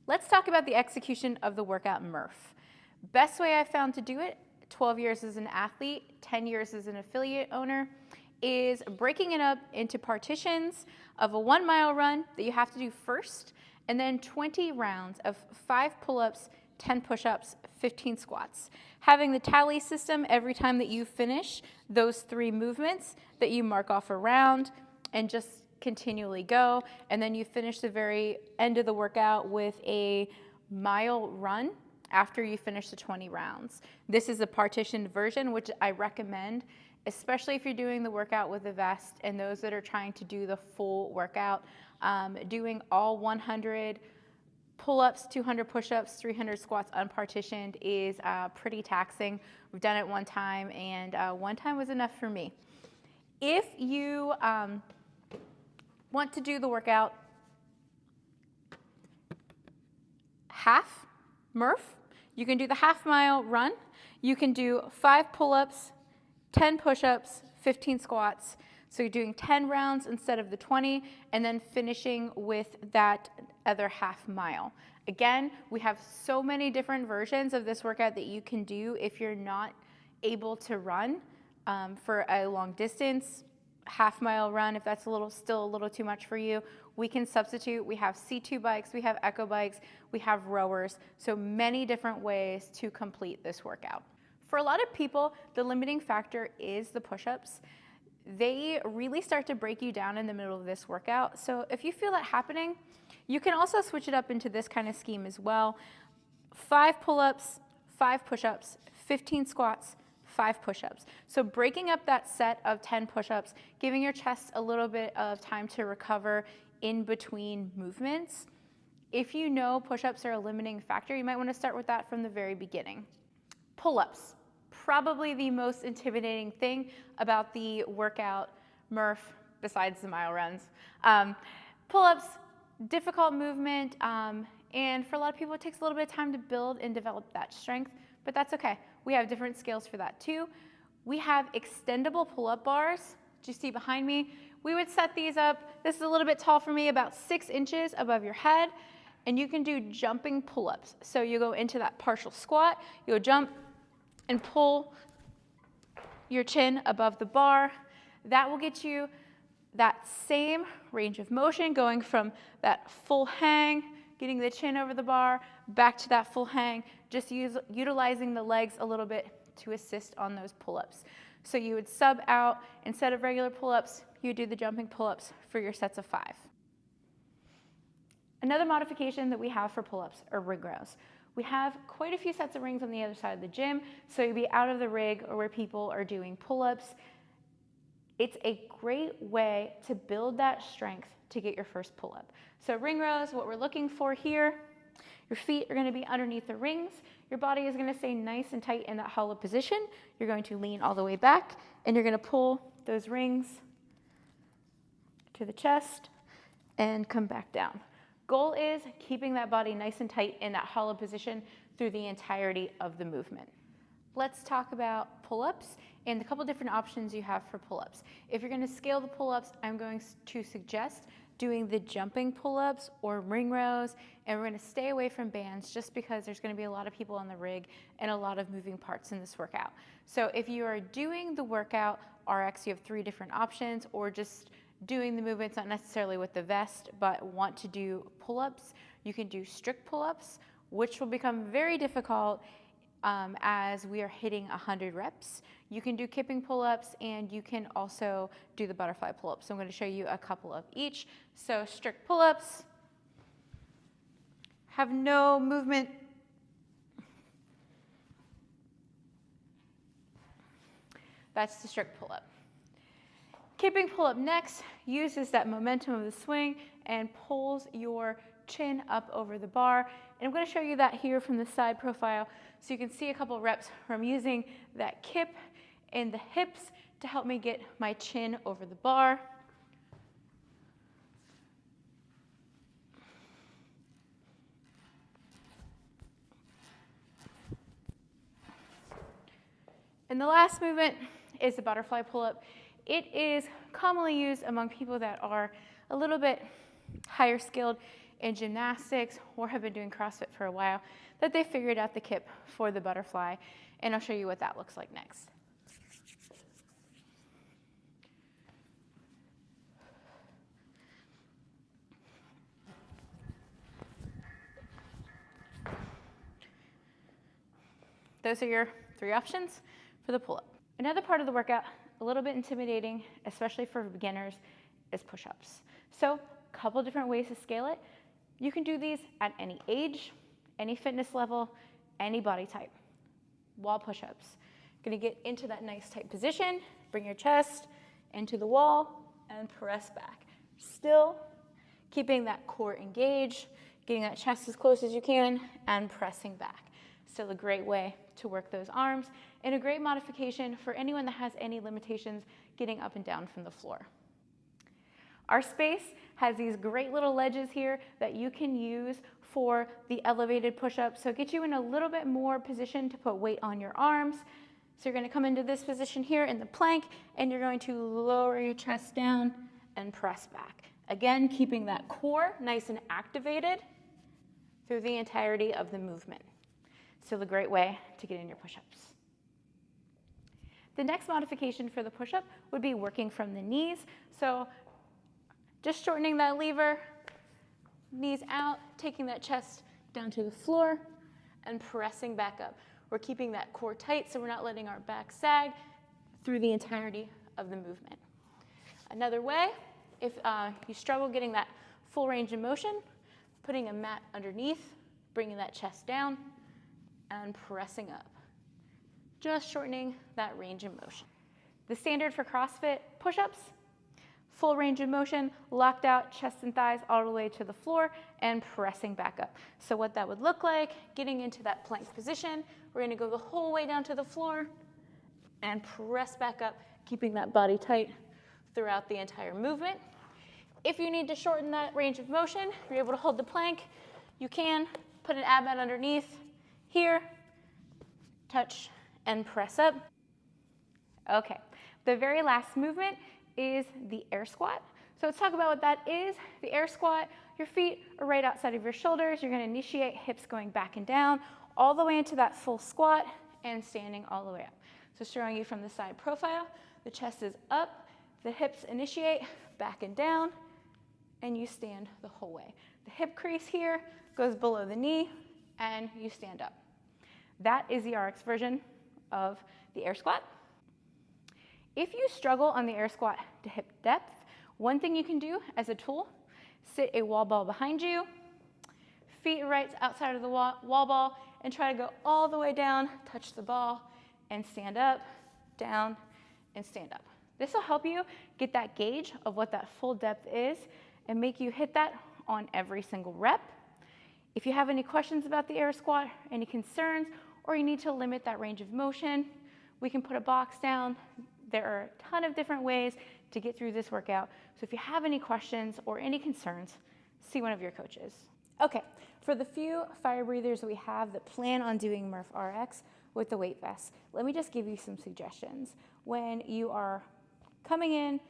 Let's talk about the execution of the workout MURPH. Best way I've found to do it, 12 years as an athlete, 10 years as an affiliate owner, is breaking it up into partitions of a 1 mile run that you have to do first, and then 20 rounds of 5 pull-ups, 10 push-ups, 15 squats. Having the tally system every time that you finish those 3 movements that you mark off a round and just continually go. And then you finish the very end of the workout with a mile run after you finish the 20 rounds. This is a partitioned version, which I recommend, especially if you're doing the workout with a vest and those that are trying to do the full workout. Doing all 100 pull-ups, 200 push-ups, 300 squats unpartitioned is pretty taxing. We've done it one time, and one time was enough for me. If you want to do the workout half MURPH, you can do the half-mile run. You can do 5 pull-ups, 10 push-ups, 15 squats. So you're doing 10 rounds instead of the 20, and then finishing with that other half mile. Again, we have so many different versions of this workout that you can do if you're not able to run for a long distance. Half mile run, if that's still a little too much for you, we can substitute. We have C2 bikes, we have Echo bikes, we have rowers, so many different ways to complete this workout. For a lot of people, the limiting factor is the push-ups. They really start to break you down in the middle of this workout. So if you feel that happening, you can also switch it up into this kind of scheme as well. 5 pull-ups, 5 push-ups, 15 squats, 5 push-ups. So breaking up that set of 10 push-ups, giving your chest a little bit of time to recover in between movements. If you know push-ups are a limiting factor, you might want to start with that from the very beginning. Pull-ups, probably the most intimidating thing about the workout MURPH besides the mile runs. Pull-ups, difficult movement, and for a lot of people it takes a little bit of time to build and develop that strength, but that's okay. We have different scales for that too. We have extendable pull-up bars. Do you see behind me? We would set these up, this is a little bit tall for me, about 6 inches above your head, and you can do jumping pull-ups. So you go into that partial squat, you'll jump and pull your chin above the bar. That will get you that same range of motion, going from that full hang, getting the chin over the bar, back to that full hang, just utilizing the legs a little bit to assist on those pull-ups. So you would sub out, instead of regular pull-ups, you do the jumping pull-ups for your sets of 5. Another modification that we have for pull-ups are rig rows. We have quite a few sets of rings on the other side of the gym, so you'll be out of the rig or where people are doing pull-ups. It's a great way to build that strength to get your first pull-up. So ring rows, what we're looking for here, your feet are going to be underneath the rings. Your body is going to stay nice and tight in that hollow position. You're going to lean all the way back, and you're going to pull those rings to the chest and come back down. Goal is keeping that body nice and tight in that hollow position through the entirety of the movement. Let's talk about pull-ups and a couple different options you have for pull-ups. If you're going to scale the pull-ups, I'm going to suggest doing the jumping pull-ups or ring rows, and we're going to stay away from bands just because there's going to be a lot of people on the rig and a lot of moving parts in this workout. So if you are doing the workout RX, you have 3 different options, or just doing the movements, not necessarily with the vest, but want to do pull-ups, you can do strict pull-ups, which will become very difficult as we are hitting 100 reps. You can do kipping pull-ups, and you can also do the butterfly pull-ups. So I'm going to show you a couple of each. So strict pull-ups have no movement. That's the strict pull-up. Kipping pull-up next uses that momentum of the swing and pulls your chin up over the bar. And I'm going to show you that here from the side profile so you can see a couple reps where I'm using that kip in the hips to help me get my chin over the bar. And the last movement is the butterfly pull-up. It is commonly used among people that are a little bit higher skilled in gymnastics or have been doing CrossFit for a while that they figured out the kip for the butterfly, and I'll show you what that looks like next. Those are your 3 options for the pull-up. Another part of the workout, a little bit intimidating, especially for beginners, is push-ups. So a couple different ways to scale it. You can do these at any age, any fitness level, any body type. Wall push-ups. Gonna get into that nice tight position, bring your chest into the wall and press back. Still keeping that core engaged, getting that chest as close as you can and pressing back. Still a great way to work those arms and a great modification for anyone that has any limitations getting up and down from the floor. Our space has these great little ledges here that you can use for the elevated push-ups. So it gets you in a little bit more position to put weight on your arms. So you're gonna come into this position here in the plank and you're going to lower your chest down and press back. Again, keeping that core nice and activated through the entirety of the movement. Still a great way to get in your push-ups. The next modification for the push-up would be working from the knees. So just shortening that lever, knees out, taking that chest down to the floor and pressing back up. We're keeping that core tight so we're not letting our back sag through the entirety of the movement. Another way, if you struggle getting that full range of motion, putting a mat underneath, bringing that chest down, and pressing up. Just shortening that range of motion. The standard for CrossFit push-ups, full range of motion, locked out, chest and thighs all the way to the floor, and pressing back up. So what that would look like, getting into that plank position, we're gonna go the whole way down to the floor and press back up, keeping that body tight throughout the entire movement. If you need to shorten that range of motion, you're able to hold the plank, you can put an ab mat underneath, here, touch, and press up. Okay, the very last movement is the air squat. So let's talk about what that is. The air squat, your feet are right outside of your shoulders. You're gonna initiate hips going back and down, all the way into that full squat and standing all the way up. So showing you from the side profile, the chest is up, the hips initiate, back and down, and you stand the whole way. The hip crease here goes below the knee, and you stand up. That is the RX version of the air squat. If you struggle on the air squat to hip depth, one thing you can do as a tool, sit a wall ball behind you, feet right outside of the wall ball, and try to go all the way down, touch the ball, and stand up, down, and stand up. This will help you get that gauge of what that full depth is and make you hit that on every single rep. If you have any questions about the air squat, any concerns, or you need to limit that range of motion, we can put a box down. There are a ton of different ways to get through this workout. So if you have any questions or any concerns, see one of your coaches. Okay, for the few fire breathers we have that plan on doing MURPH RX with the weight vest, let me just give you some suggestions. When you are coming in,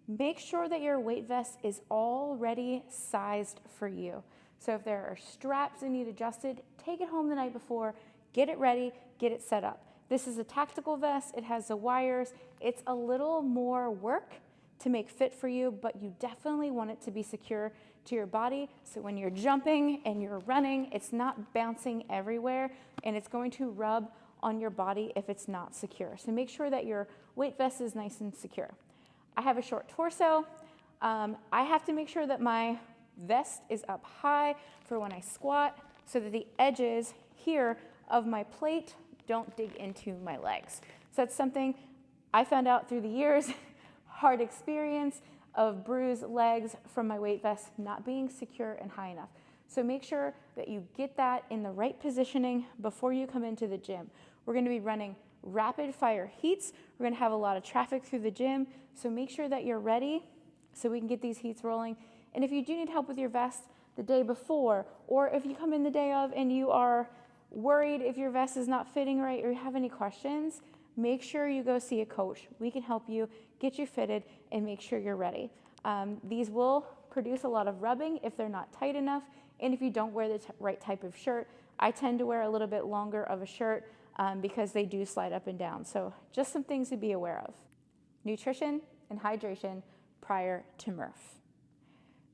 make sure that your weight vest is already sized for you. So if there are straps that need adjusted, take it home the night before, get it ready, get it set up. This is a tactical vest, it has the wires, it's a little more work to make fit for you, but you definitely want it to be secure to your body, so when you're jumping and you're running, it's not bouncing everywhere, and it's going to rub on your body if it's not secure. So make sure that your weight vest is nice and secure. I have a short torso. I have to make sure that my vest is up high for when I squat so that the edges here of my plate don't dig into my legs. So that's something I found out through the years, hard experience of bruised legs from my weight vest not being secure and high enough. So make sure that you get that in the right positioning before you come into the gym. We're gonna be running rapid fire heats. We're gonna have a lot of traffic through the gym, so make sure that you're ready so we can get these heats rolling. And if you do need help with your vest the day before, or if you come in the day of and you are worried if your vest is not fitting right or you have any questions, make sure you go see a coach. We can help you, get you fitted, and make sure you're ready. These will produce a lot of rubbing if they're not tight enough, and if you don't wear the right type of shirt. I tend to wear a little bit longer of a shirt because they do slide up and down. So just some things to be aware of. Nutrition and hydration prior to MURPH.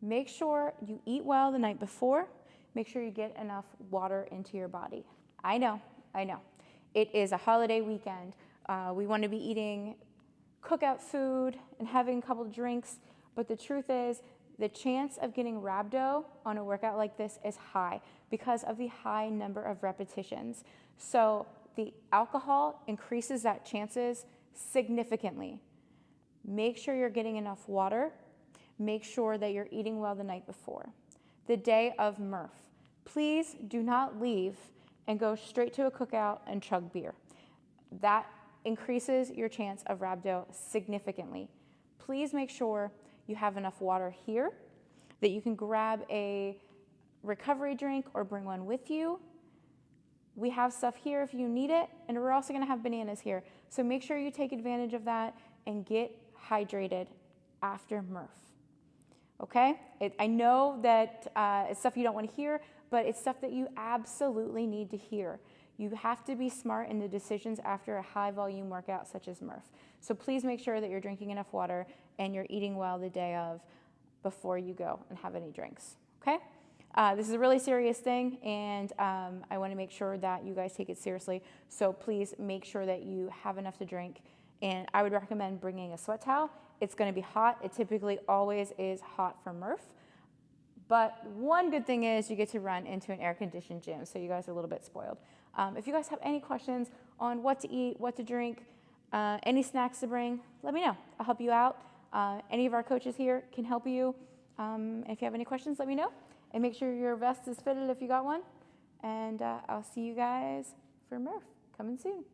Make sure you eat well the night before. Make sure you get enough water into your body. I know. It is a holiday weekend. We want to be eating cookout food and having a couple drinks, but the truth is the chance of getting rhabdo on a workout like this is high because of the high number of repetitions. So the alcohol increases that chances significantly. Make sure you're getting enough water. Make sure that you're eating well the night before. The day of MURPH, please do not leave and go straight to a cookout and chug beer. That increases your chance of rhabdo significantly. Please make sure you have enough water here, that you can grab a recovery drink or bring one with you. We have stuff here if you need it, and we're also gonna have bananas here. So make sure you take advantage of that and get hydrated after MURPH. Okay? I know that it's stuff you don't want to hear, but it's stuff that you absolutely need to hear. You have to be smart in the decisions after a high volume workout such as MURPH. So please make sure that you're drinking enough water and you're eating well the day of before you go and have any drinks. Okay? This is a really serious thing, and I want to make sure that you guys take it seriously. So please make sure that you have enough to drink. And I would recommend bringing a sweat towel. It's going to be hot. It typically always is hot for MURPH. But one good thing is you get to run into an air-conditioned gym, so you guys are a little bit spoiled. If you guys have any questions on what to eat, what to drink, any snacks to bring, let me know. I'll help you out. Any of our coaches here can help you. If you have any questions, let me know. And make sure your vest is fitted if you got one. And I'll see you guys for MURPH coming soon.